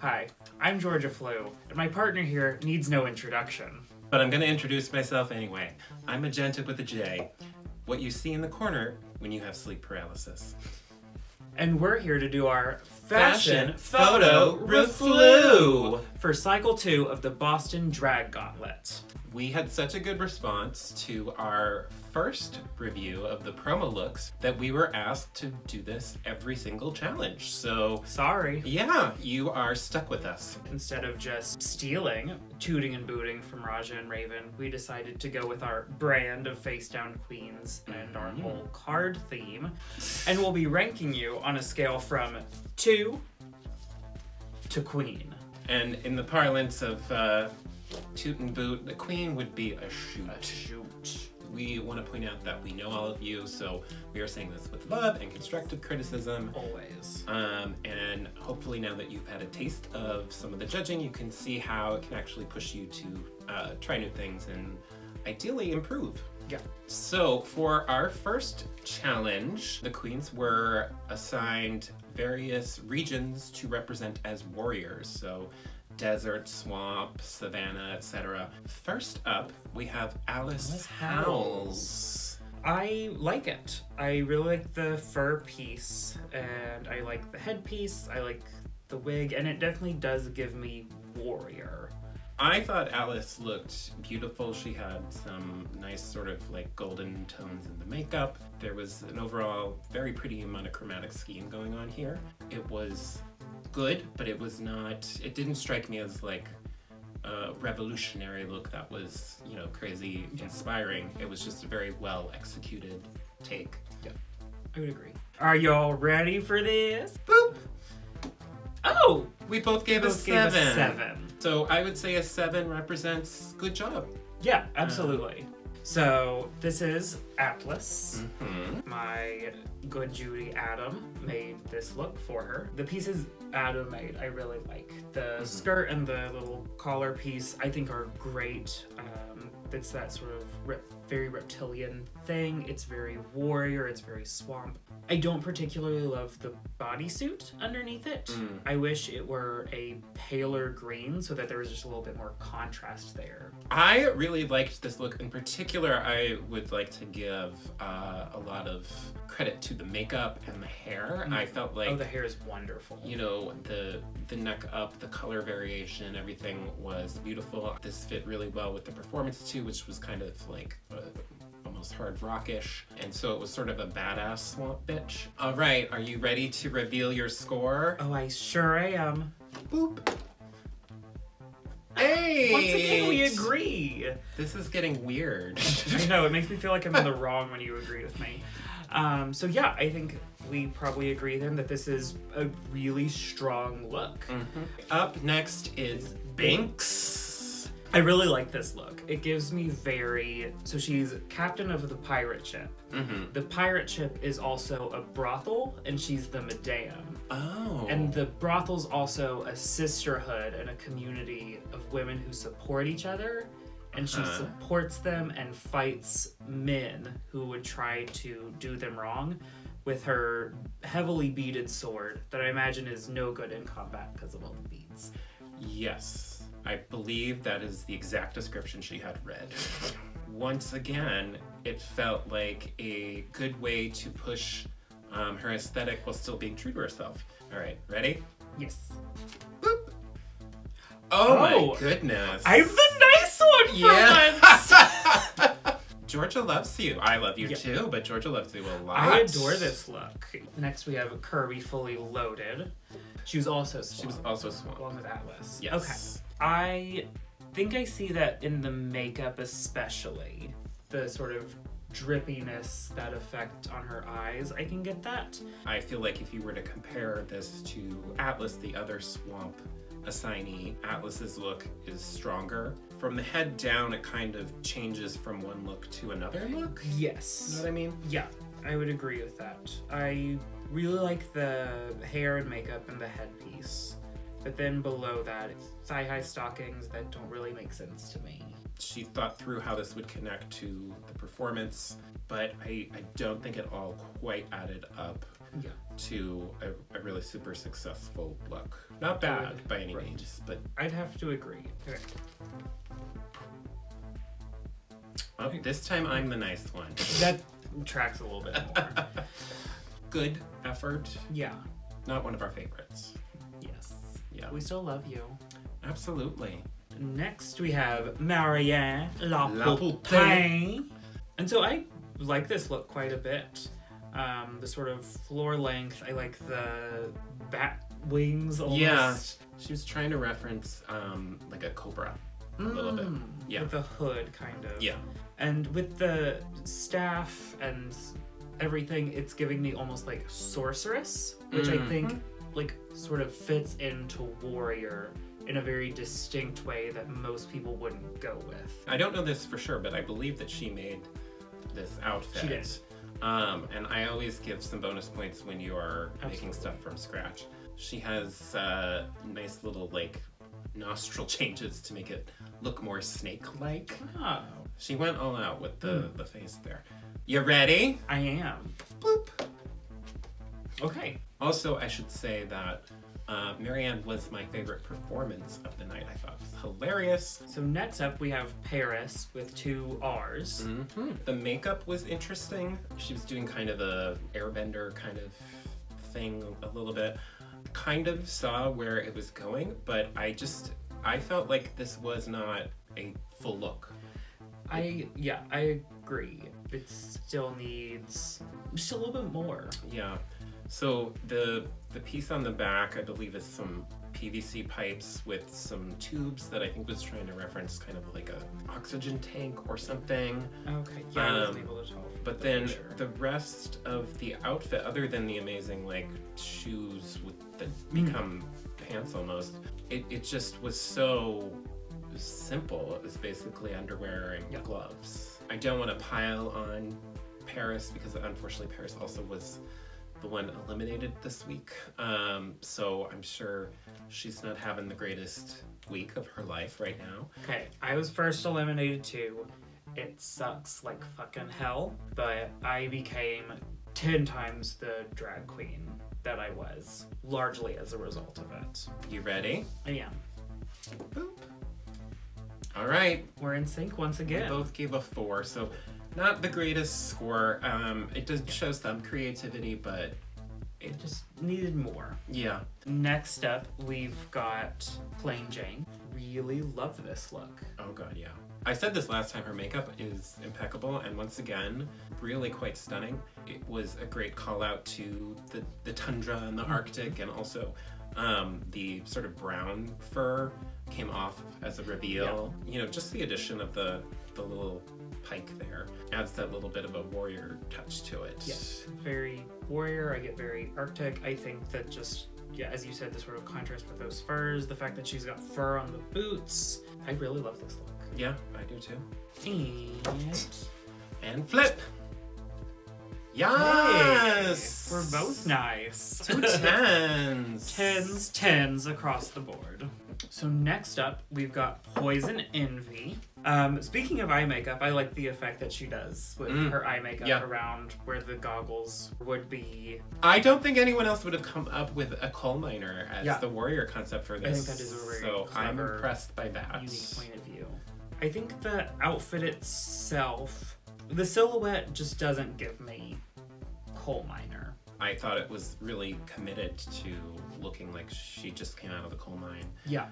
Hi, I'm Georgia Flu, and my partner here needs no introduction. But I'm going to introduce myself anyway. I'm Majenta with a J. What you see in the corner when you have sleep paralysis. And we're here to do our Fashion Photo Review for Cycle 2 of the Boston Drag Gauntlet. We had such a good response to our first review of the promo looks that we were asked to do this every single challenge. So, sorry. Yeah, you are stuck with us. Instead of just stealing, tooting and booting from Raja and Raven, we decided to go with our brand of face-down queens and our whole card theme. And we'll be ranking you on a scale from 2 to queen. And in the parlance of toot and boot, the queen would be a shoot. A shoot. We want to point out that we know all of you, so we are saying this with love and constructive criticism. Always. And hopefully now that you've had a taste of some of the judging, you can see how it can actually push you to try new things and ideally improve. Yeah. So for our first challenge, the queens were assigned various regions to represent as warriors. So desert, swamp, savanna, etc. First up, we have Alice Howells. I like it. I really like the fur piece, and I like the headpiece, I like the wig, and it definitely does give me warrior. I thought Alice looked beautiful. She had some nice sort of like golden tones in the makeup. There was an overall very pretty monochromatic scheme going on here. It was good, but it was not, it didn't strike me as like a revolutionary look that was, you know, crazy inspiring. It was just a very well executed take. Yeah, I would agree. Are y'all ready for this? Boop! Oh! We both gave a 7. So I would say a 7 represents good job. Yeah, absolutely. So this is Atlas. My good Judy Adam made this look for her. The pieces Adam made I really like. The skirt and the little collar piece I think are great. It's that sort of very reptilian thing. It's very warrior, it's very swamp. I don't particularly love the bodysuit underneath it. I wish it were a paler green so that there was just a little bit more contrast there. I really liked this look. In particular, I would like to give a lot of credit to the makeup and the hair. I felt like... Oh, the hair is wonderful. You know, the neck up, the color variation, everything was beautiful. This fit really well with the performance too, which was kind of like almost hard rockish. And so it was sort of a badass swamp bitch. All right, are you ready to reveal your score? Oh, I sure am. Boop. Hey! Once again, we agree. This is getting weird. I know, it makes me feel like I'm in the wrong when you agree with me. So yeah, I think we probably agree then that this is a really strong look. Up next is Binks. I really like this look. It gives me very... So she's captain of the pirate ship. The pirate ship is also a brothel, and she's the madame. Oh. And the brothel's also a sisterhood and a community of women who support each other. And she supports them and fights men who would try to do them wrong with her heavily beaded sword that I imagine is no good in combat because of all the beads. Yes. I believe that is the exact description she had read. Once again, it felt like a good way to push her aesthetic while still being true to herself. All right, ready? Yes. Boop. Oh my goodness. I'm the nice one for once! Georgia loves you. I love you too, but Georgia loves you a lot. I adore this look. Next we have Kirby Fully Loaded. She was also swamp. She was also swamp. Along with Atlas. Yes. Okay. I think I see that in the makeup especially. The sort of drippiness, that effect on her eyes. I can get that. I feel like if you were to compare this to Atlas, the other swamp assignee, Atlas's look is stronger. From the head down, it kind of changes from one look to another look. Yes. You know what I mean? Yeah, I would agree with that. I really like the hair and makeup and the headpiece. But then below that, it's thigh-high stockings that don't really make sense to me. She thought through how this would connect to the performance, but I don't think it all quite added up. Yeah. to a really super successful look. Not bad by any means, but I'd have to agree. Okay. oh, this time I'm the nice one. That tracks a little bit more. Good effort. Yeah. Not one of our favorites. Yes. Yeah. We still love you. Absolutely. Next we have Marianne La Lapoupée. Poupée. And so I like this look quite a bit. The sort of floor length. I like the bat wings almost. Yeah. She was trying to reference like a cobra a little bit. Yeah. With the hood, kind of. Yeah. And with the staff and everything, it's giving me almost like sorceress, which I think like sort of fits into warrior in a very distinct way that most people wouldn't go with. I don't know this for sure, but I believe that she made this outfit. She did. And I always give some bonus points when you are making stuff from scratch. She has nice little like nostril changes to make it look more snake-like. Oh. She went all out with the face there. You ready? I am. Boop. Okay. Also, I should say that Marianne was my favorite performance of the night. I thought it was hilarious. So next up we have Paris with 2 R's. The makeup was interesting. She was doing kind of a airbender kind of thing a little bit. Kind of saw where it was going, but I felt like this was not a full look. I agree. It still needs just a little bit more. Yeah. So the piece on the back, I believe, is some PVC pipes with some tubes that I think was trying to reference kind of like a oxygen tank or something. Okay. Yeah, I wasn't able to tell. But then the rest of the outfit, other than the amazing like shoes that become pants almost, it just was so simple. It was basically underwear and gloves. I don't want to pile on Paris because unfortunately Paris also was the one eliminated this week. So I'm sure she's not having the greatest week of her life right now. Okay, I was first eliminated too. It sucks like fucking hell, but I became 10 times the drag queen that I was, largely as a result of it. You ready? I am. Boop. All right. We're in sync once again. We both gave a 4, so not the greatest score. It does show some creativity, but it just needed more. Yeah. Next up, we've got Plain Jane. Really love this look. Oh god, yeah. I said this last time, her makeup is impeccable, and once again, really quite stunning. It was a great call out to the tundra and the Arctic, and also the sort of brown fur came off as a reveal. Yeah. You know, just the addition of the little pike there adds that little bit of a warrior touch to it. Yes, very warrior. I get very Arctic. I think that just, yeah, as you said, the sort of contrast with those furs, the fact that she's got fur on the boots. I really love this look. Yeah, I do too. And flip. Yes! Hey, we're both nice. 2 10s. 10s across the board. So next up, we've got Poison Envy. Speaking of eye makeup, I like the effect that she does with her eye makeup around where the goggles would be. I don't think anyone else would have come up with a coal miner as the warrior concept for this. I think that is a very clever, I'm impressed by that. Unique point of view. I think the outfit itself, the silhouette just doesn't give me coal miner. I thought it was really committed to looking like she just came out of the coal mine. Yeah.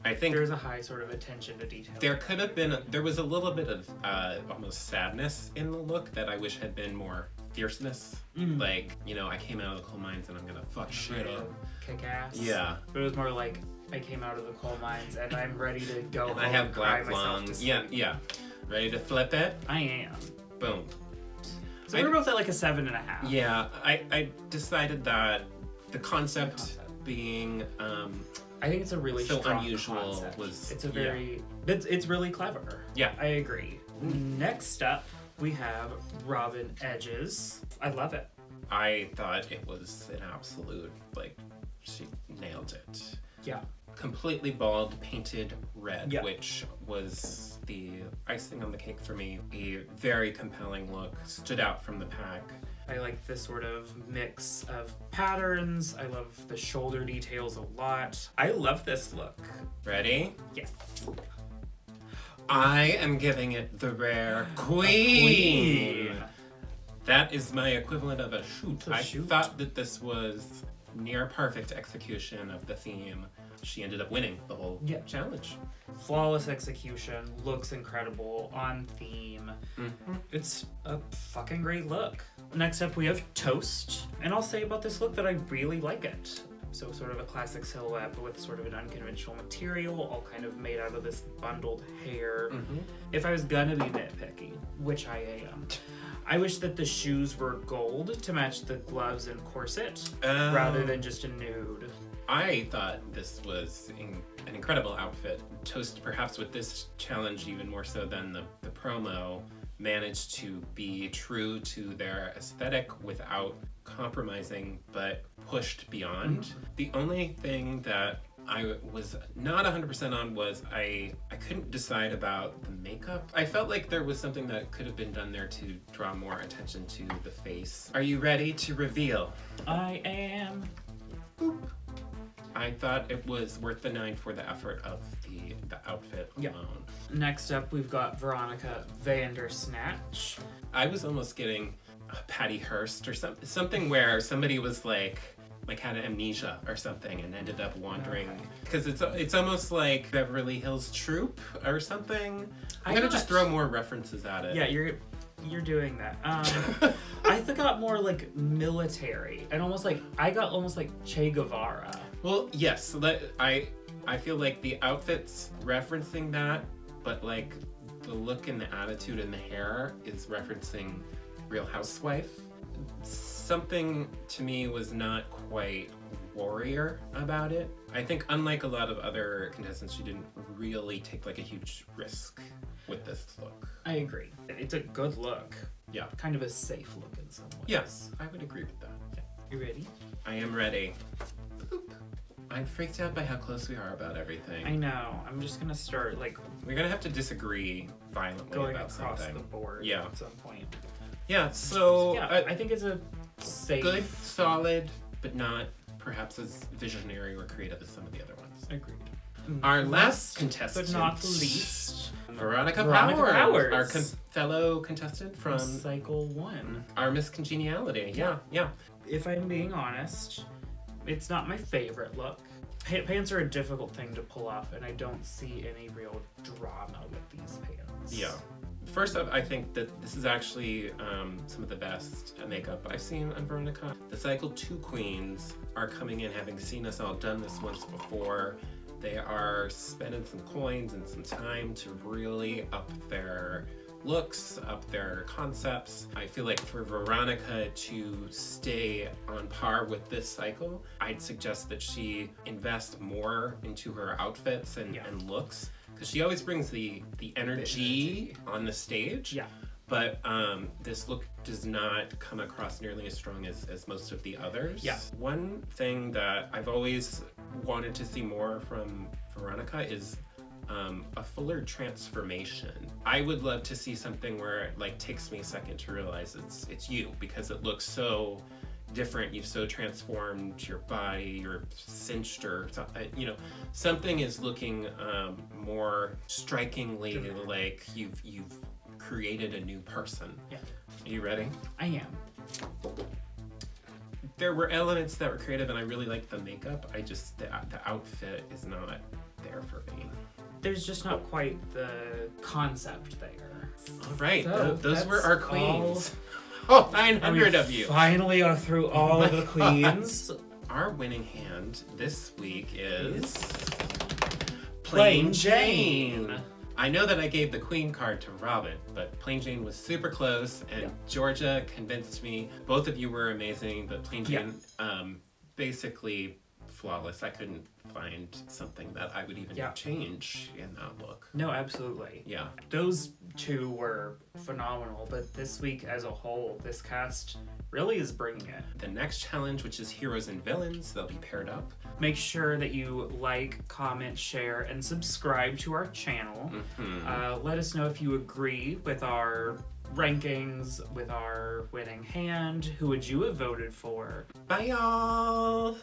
I think there's a high sort of attention to detail. There was a little bit of almost sadness in the look that I wish had been more fierceness. Like, you know, I came out of the coal mines and I'm gonna fuck shit up. Kick ass. Yeah. But it was more like, I came out of the coal mines and I'm ready to go home I have and cry black myself to lungs. sleep. Yeah. Ready to flip it? I am. Boom. So we're both at like a 7.5. Yeah, I decided that the concept being I think it's a really so strong unusual concept. was It's a very it's really clever. Yeah, I agree. Next up, we have Robin Edges. I love it. I thought it was an absolute, like, she nailed it. Yeah. Completely bald, painted red, which was the icing on the cake for me. A very compelling look, stood out from the pack. I like this sort of mix of patterns. I love the shoulder details a lot. I love this look. Ready? Yes. I am giving it the rare queen. That is my equivalent of a shoot. I thought that this was near perfect execution of the theme. She ended up winning the whole challenge. Flawless execution, looks incredible, on theme. It's a fucking great look. Next up we have Toast, and I'll say about this look that I really like it. So sort of a classic silhouette, but with sort of an unconventional material, all kind of made out of this bundled hair. If I was gonna be nitpicky, which I am, I wish that the shoes were gold to match the gloves and corset, rather than just a nude. I thought this was an incredible outfit. Toast, perhaps with this challenge even more so than the promo, managed to be true to their aesthetic without compromising, but pushed beyond. The only thing that I was not 100% on was I couldn't decide about the makeup. I felt like there was something that could have been done there to draw more attention to the face. Are you ready to reveal? I am. Boop. I thought it was worth the 9 for the effort of the outfit alone. Next up, we've got Veronica Vandersnatch. I was almost getting Patty Hearst or something where somebody was like had an amnesia or something and ended up wandering, because it's almost like Beverly Hills Troop or something. I'm gonna just throw more references at it. Yeah, you're doing that. I got more like military and I got almost like Che Guevara. Well, yes, I feel like the outfit's referencing that, but like the look and the attitude and the hair is referencing Real Housewife. Something to me was not quite warrior about it. I think unlike a lot of other contestants, she didn't really take like a huge risk with this look. I agree. It's a good look. Yeah. Kind of a safe look in some ways. Yes, I would agree with that. Yeah. You ready? I am ready. Boop. I'm freaked out by how close we are about everything. I know. I'm just gonna start we're gonna have to disagree violently going about across something. the board at some point. Yeah, so I think it's a safe, good, solid, but not perhaps as visionary or creative as some of the other ones. Agreed. Our last contestant, but not least, Veronica Powers, our fellow contestant from Cycle 1. Our Miss Congeniality. Yeah. If I'm being honest, it's not my favorite look. Pants are a difficult thing to pull off, and I don't see any real drama with these pants. Yeah. First up, I think that this is actually some of the best makeup I've seen on Veronica. The Cycle 2 queens are coming in having seen us all done this once before. They are spending some coins and some time to really up their looks, up their concepts. I feel like for Veronica to stay on par with this cycle, I'd suggest that she invest more into her outfits and looks, because she always brings the energy on the stage. Yeah. But this look does not come across nearly as strong as most of the others. Yeah. One thing that I've always wanted to see more from Veronica is a fuller transformation. I would love to see something where it takes me a second to realize it's you, because it looks so different. You've so transformed your body, you're cinched, or something is looking more strikingly like you've created a new person. Yeah. Are you ready? I am. There were elements that were creative, and I really liked the makeup. I just the outfit is not there for me. There's just not quite the concept there. All right, So, those were our queens. all- Oh, 900 of you. Finally are through all of the queens. Our winning hand this week is Plain Jane. I know that I gave the queen card to Robin, but Plain Jane was super close, and Georgia convinced me. Both of you were amazing, but Plain Jane, basically flawless. I couldn't find something that I would even change in that look. No, absolutely. Yeah. Those two were phenomenal, but this week as a whole, this cast really is bringing it. The next challenge, which is Heroes and Villains, they'll be paired up. Make sure that you like, comment, share, and subscribe to our channel. Let us know if you agree with our rankings with our winning hand. Who would you have voted for? Bye, y'all!